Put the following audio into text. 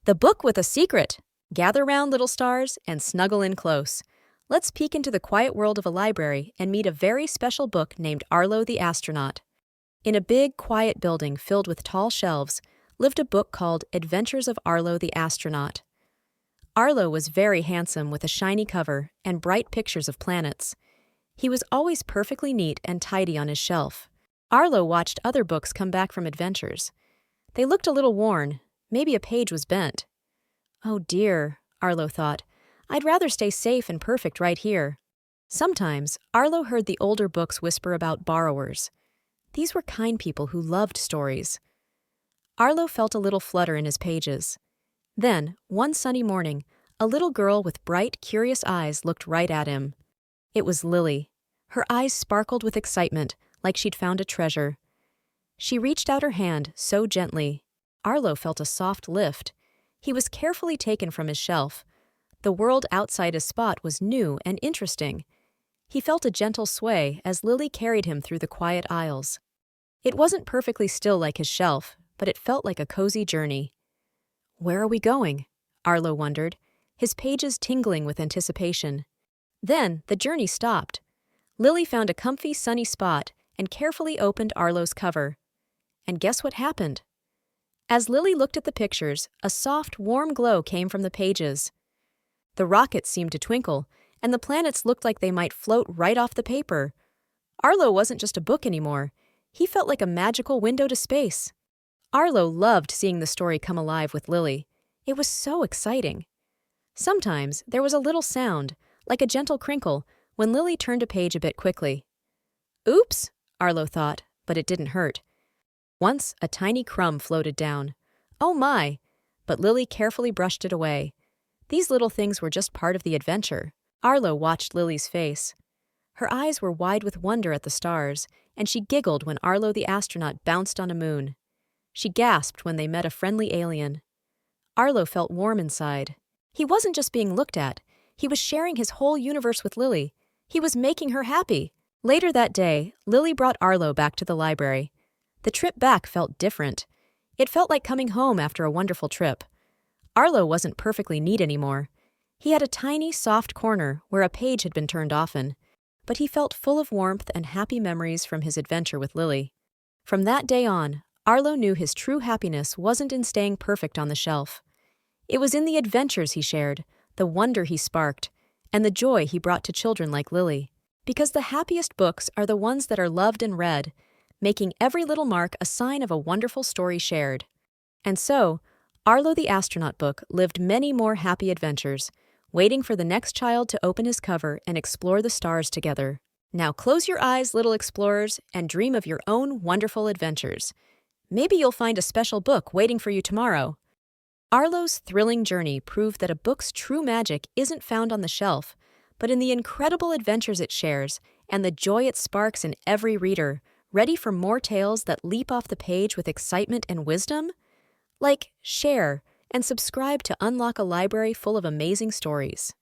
The book with a secret! Gather round, little stars, and snuggle in close. Let's peek into the quiet world of a library and meet a very special book named Arlo the Astronaut. In a big, quiet building filled with tall shelves lived a book called Adventures of Arlo the Astronaut. Arlo was very handsome with a shiny cover and bright pictures of planets. He was always perfectly neat and tidy on his shelf. Arlo watched other books come back from adventures. They looked a little worn. Maybe a page was bent. Oh dear, Arlo thought. I'd rather stay safe and perfect right here. Sometimes, Arlo heard the older books whisper about borrowers. These were kind people who loved stories. Arlo felt a little flutter in his pages. Then, one sunny morning, a little girl with bright, curious eyes looked right at him. It was Lily. Her eyes sparkled with excitement, like she'd found a treasure. She reached out her hand so gently. Arlo felt a soft lift. He was carefully taken from his shelf. The world outside his spot was new and interesting. He felt a gentle sway as Lily carried him through the quiet aisles. It wasn't perfectly still like his shelf, but it felt like a cozy journey. Where are we going? Arlo wondered, his pages tingling with anticipation. Then the journey stopped. Lily found a comfy, sunny spot and carefully opened Arlo's cover. And guess what happened? As Lily looked at the pictures, a soft, warm glow came from the pages. The rockets seemed to twinkle, and the planets looked like they might float right off the paper. Arlo wasn't just a book anymore. He felt like a magical window to space. Arlo loved seeing the story come alive with Lily. It was so exciting. Sometimes there was a little sound, like a gentle crinkle, when Lily turned a page a bit quickly. Oops, Arlo thought, but it didn't hurt. Once, a tiny crumb floated down. Oh my! But Lily carefully brushed it away. These little things were just part of the adventure. Arlo watched Lily's face. Her eyes were wide with wonder at the stars, and she giggled when Arlo the astronaut bounced on a moon. She gasped when they met a friendly alien. Arlo felt warm inside. He wasn't just being looked at. He was sharing his whole universe with Lily. He was making her happy. Later that day, Lily brought Arlo back to the library. The trip back felt different. It felt like coming home after a wonderful trip. Arlo wasn't perfectly neat anymore. He had a tiny, soft corner where a page had been turned often, but he felt full of warmth and happy memories from his adventure with Lily. From that day on, Arlo knew his true happiness wasn't in staying perfect on the shelf. It was in the adventures he shared, the wonder he sparked, and the joy he brought to children like Lily. Because the happiest books are the ones that are loved and read, making every little mark a sign of a wonderful story shared. And so, Arlo the Astronaut book lived many more happy adventures, waiting for the next child to open his cover and explore the stars together. Now close your eyes, little explorers, and dream of your own wonderful adventures. Maybe you'll find a special book waiting for you tomorrow. Arlo's thrilling journey proved that a book's true magic isn't found on the shelf, but in the incredible adventures it shares and the joy it sparks in every reader. Ready for more tales that leap off the page with excitement and wisdom? Like, share, and subscribe to unlock a library full of amazing stories.